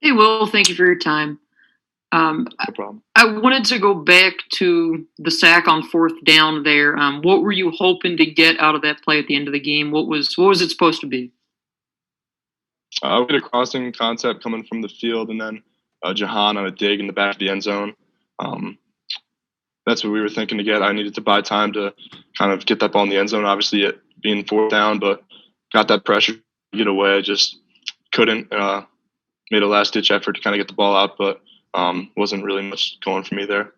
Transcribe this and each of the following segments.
Hey, Will, thank you for your time. No problem. I wanted to go back to the sack on fourth down there. What were you hoping to get out of that play at the end of the game? What was it supposed to be? We had a crossing concept coming from the field, and then Jahan on a dig in the back of the end zone. Um, that's what we were thinking to get. I needed to buy time to kind of get that ball in the end zone. Obviously, it being fourth down, but got that pressure to get away. Just couldn't. Made a last ditch effort to kind of get the ball out, but wasn't really much going for me there.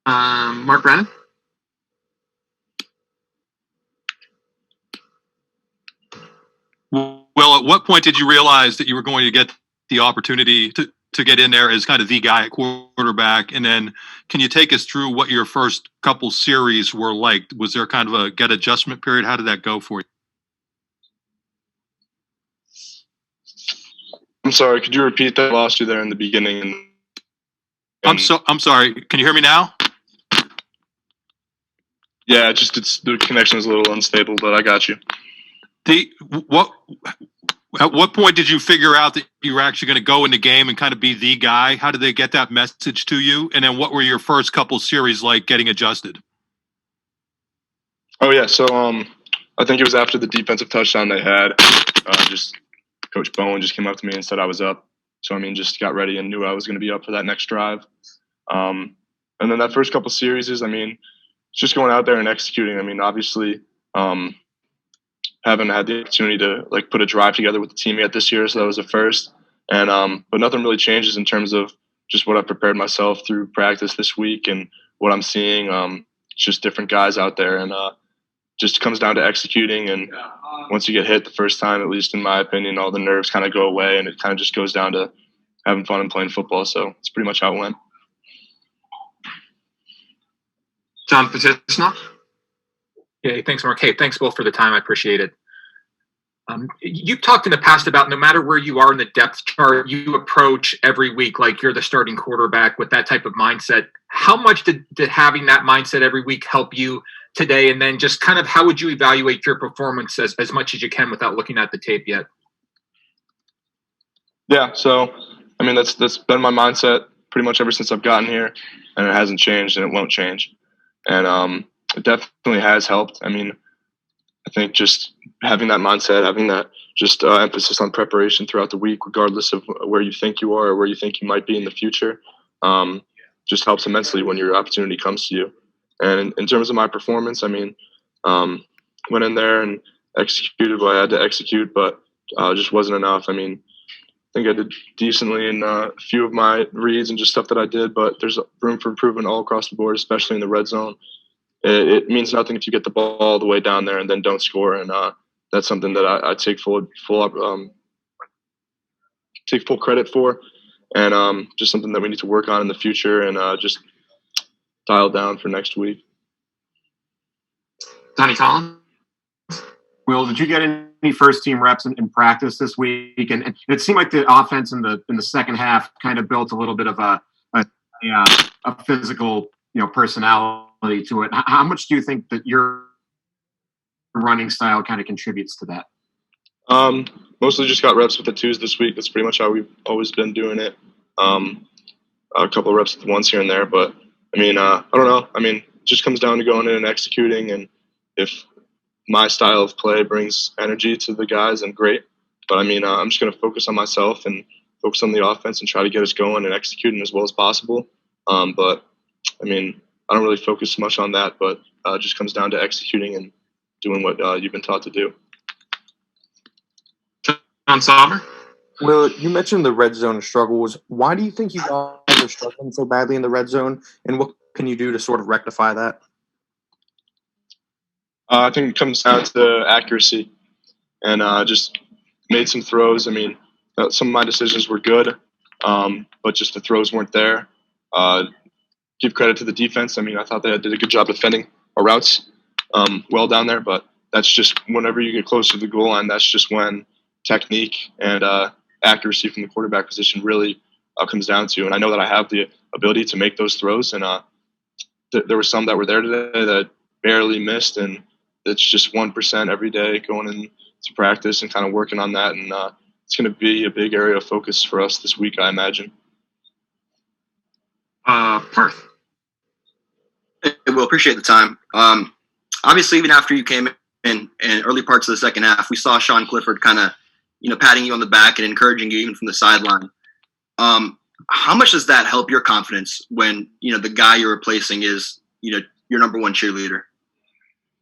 Mark Brennan. Well, at what point did you realize that you were going to get the opportunity to get in there as kind of the guy at quarterback? And then can you take us through what your first couple series were like? Was there kind of a get adjustment period? How did that go for you? I'm sorry. Could you repeat that? I lost you there in the beginning. I'm sorry. Can you hear me now? Yeah, the connection is a little unstable, but I got you. At what point did you figure out that you were actually going to go in the game and kind of be the guy? How did they get that message to you? And then what were your first couple series like getting adjusted? Oh yeah, so I think it was after the defensive touchdown they had. Just Coach Bowen just came up to me and said I was up. So just got ready and knew I was going to be up for that next drive. And then that first couple series is, just going out there and executing. Obviously, haven't had the opportunity to put a drive together with the team yet this year, so that was a first. And but nothing really changes in terms of just what I've prepared myself through practice this week and what I'm seeing. It's just different guys out there, and just comes down to executing. And once you get hit the first time, at least in my opinion, all the nerves kind of go away, and it kind of just goes down to having fun and playing football. So it's pretty much how it went. John Patisna. Hey, thanks, Mark. Hey, thanks both for the time. I appreciate it. You've talked in the past about no matter where you are in the depth chart, you approach every week like you're the starting quarterback with that type of mindset. How much did having that mindset every week help you today? And then just kind of how would you evaluate your performance as much as you can without looking at the tape yet? Yeah, so that's been my mindset pretty much ever since I've gotten here, and it hasn't changed and it won't change. And it definitely has helped. I think just having that mindset, having that just emphasis on preparation throughout the week, regardless of where you think you are or where you think you might be in the future, just helps immensely when your opportunity comes to you. And in terms of my performance, went in there and executed what I had to execute, but just wasn't enough. I think I did decently in a few of my reads and just stuff that I did, but there's room for improvement all across the board, especially in the red zone. It means nothing if you get the ball all the way down there and then don't score, and that's something that I take full credit for, and just something that we need to work on in the future and just dial down for next week. Donnie Collins. Will, did you get any first team reps in practice this week? And it seemed like the offense in the second half kind of built a little bit of a physical, personality to it. How much do you think that your running style kind of contributes to that? Mostly just got reps with the twos this week. That's pretty much how we've always been doing it. A couple of reps with the ones here and there, but I don't know. It just comes down to going in and executing, and if my style of play brings energy to the guys, then great. But I'm just going to focus on myself and focus on the offense and try to get us going and executing as well as possible. But I don't really focus much on that, but it just comes down to executing and doing what you've been taught to do. John Sauber. Will, you mentioned the red zone struggles. Why do you think you guys are struggling so badly in the red zone, and what can you do to sort of rectify that? I think it comes down to accuracy, and just made some throws. Some of my decisions were good, but just the throws weren't there. Give credit to the defense. I thought they did a good job defending our routes well down there, but that's just whenever you get close to the goal line, that's just when technique and accuracy from the quarterback position really comes down to. And I know that I have the ability to make those throws, and there were some that were there today that barely missed, and it's just 1% every day going in to practice and kind of working on that. And it's going to be a big area of focus for us this week, I imagine. Parth. Hey, Will, appreciate the time. Obviously, even after you came in early parts of the second half, we saw Sean Clifford kind of, patting you on the back and encouraging you even from the sideline. How much does that help your confidence when, the guy you're replacing is, your number one cheerleader?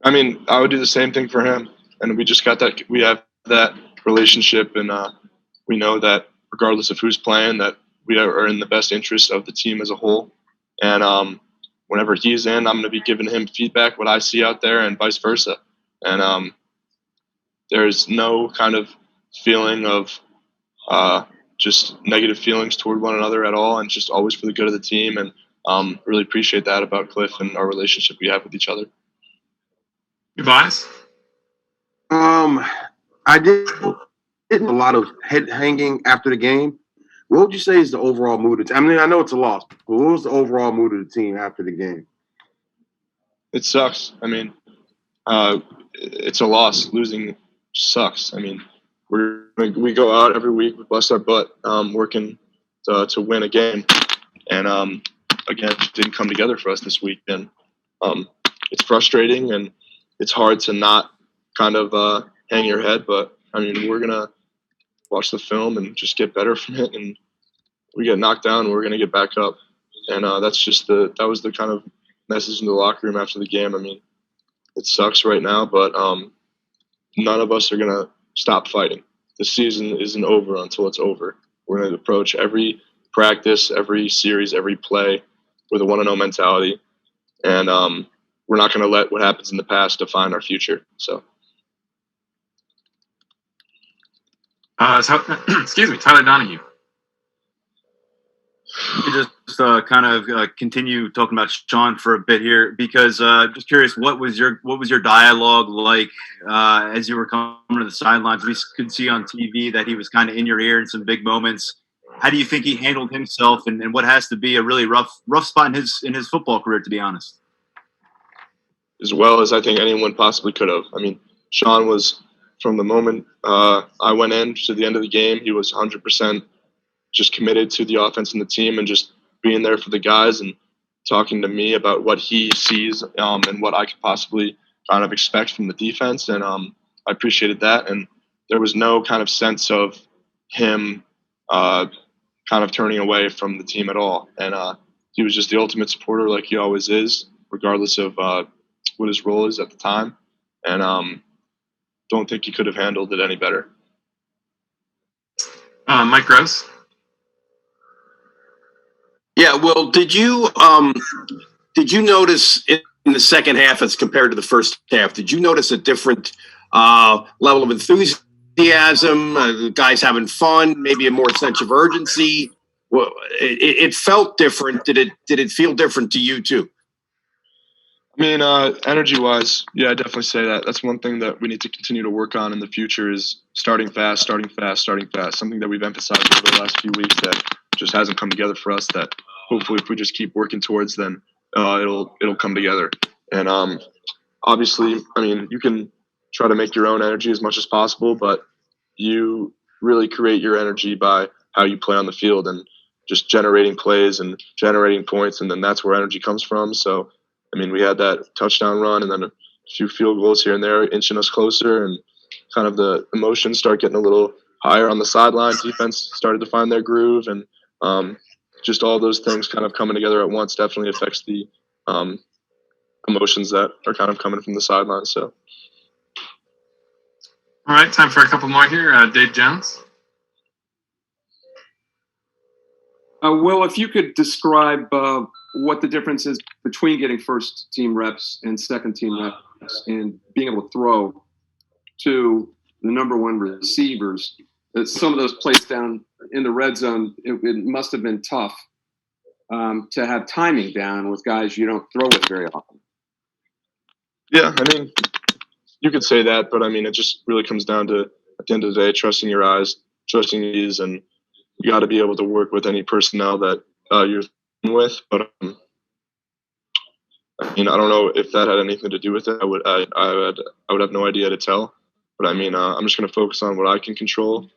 I mean, I would do the same thing for him. And we just got that, we have that relationship, and we know that regardless of who's playing, that we are in the best interest of the team as a whole. And whenever he's in, I'm going to be giving him feedback, what I see out there, and vice versa. And there's no kind of feeling of just negative feelings toward one another at all, and just always for the good of the team. And really appreciate that about Cliff and our relationship we have with each other. Tobias? I did a lot of head hanging after the game. What would you say is the overall mood of the team? I mean, I know it's a loss, but what was the overall mood of the team after the game? It sucks. I mean, it's a loss. Losing sucks. I mean, we go out every week, we bust our butt, working to win a game, and again, it just didn't come together for us this week. And it's frustrating, and it's hard to not kind of hang your head. But I mean, we're gonna watch the film and just get better from it. And we get knocked down, we're gonna get back up. And that was the kind of message in the locker room after the game. I mean, it sucks right now, but none of us are gonna stop fighting. The season isn't over until it's over. We're going to approach every practice, every series, every play with a 1-0 mentality. And we're not going to let what happens in the past define our future. So, excuse me, Tyler Donahue. Just kind of continue talking about Sean for a bit here, because just curious, what was your dialogue like as you were coming to the sidelines? We could see on TV that he was kind of in your ear in some big moments. How do you think he handled himself, and what has to be a really rough spot in his football career, to be honest? As well as I think anyone possibly could have. I mean, Sean was, from the moment I went in to the end of the game, he was 100% just committed to the offense and the team, and just being there for the guys and talking to me about what he sees and what I could possibly kind of expect from the defense. And I appreciated that. And there was no kind of sense of him kind of turning away from the team at all. And he was just the ultimate supporter, like he always is, regardless of what his role is at the time. And don't think he could have handled it any better. Mike Gross? Yeah, Will, did you notice in the second half as compared to the first half, did you notice a different level of enthusiasm, guys having fun, maybe a more sense of urgency? Well, it felt different. Did it feel different to you too? I mean, energy-wise, yeah, I definitely say that. That's one thing that we need to continue to work on in the future is starting fast. Something that we've emphasized over the last few weeks that just hasn't come together for us, that hopefully if we just keep working towards, then it'll come together. And obviously, I mean, you can try to make your own energy as much as possible, but you really create your energy by how you play on the field and just generating plays and generating points, and then that's where energy comes from. So, I mean, we had that touchdown run and then a few field goals here and there inching us closer, and kind of the emotions start getting a little higher on the sideline. Defense started to find their groove, and just all those things kind of coming together at once definitely affects the emotions that are kind of coming from the sideline. So, All right, time for a couple more here. Dave Jones? Will, if you could describe what the difference is between getting first-team reps and second-team reps and being able to throw to the number one receivers. Some of those plays down in the red zone, it must have been tough to have timing down with guys you don't throw with very often. Yeah, I mean, you could say that, but I mean, it just really comes down to, at the end of the day, trusting your eyes, trusting these, and you got to be able to work with any personnel that you're with. But I mean, I don't know if that had anything to do with it. I would have no idea to tell. But I mean, I'm just going to focus on what I can control,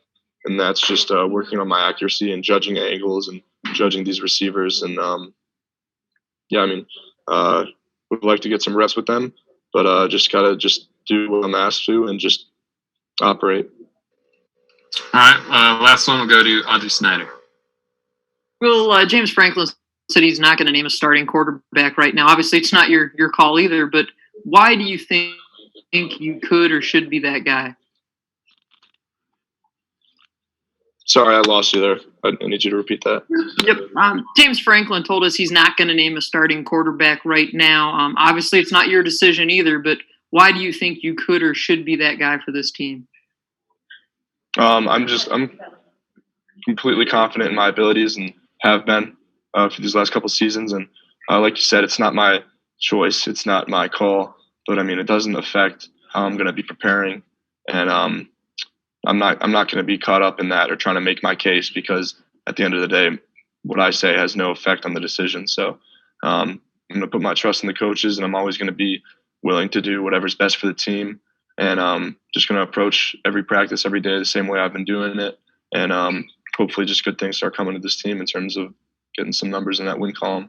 and that's just working on my accuracy and judging angles and judging these receivers. And yeah, I mean, would like to get some reps with them, but just gotta just do what I'm asked to and just operate. All right, last one will go to Audrey Snyder. Well, James Franklin said he's not going to name a starting quarterback right now. Obviously, it's not your call either, but why do you think you could or should be that guy? Sorry, I lost you there. I need you to repeat that. Yep. James Franklin told us he's not going to name a starting quarterback right now. Obviously, it's not your decision either, but why do you think you could or should be that guy for this team? I'm completely confident in my abilities and have been for these last couple seasons. And like you said, it's not my choice. It's not my call. But, I mean, it doesn't affect how I'm going to be preparing. And I'm not going to be caught up in that or trying to make my case, because at the end of the day, what I say has no effect on the decision. So I'm going to put my trust in the coaches, and I'm always going to be willing to do whatever's best for the team. And just going to approach every practice every day the same way I've been doing it. And hopefully just good things start coming to this team in terms of getting some numbers in that win column.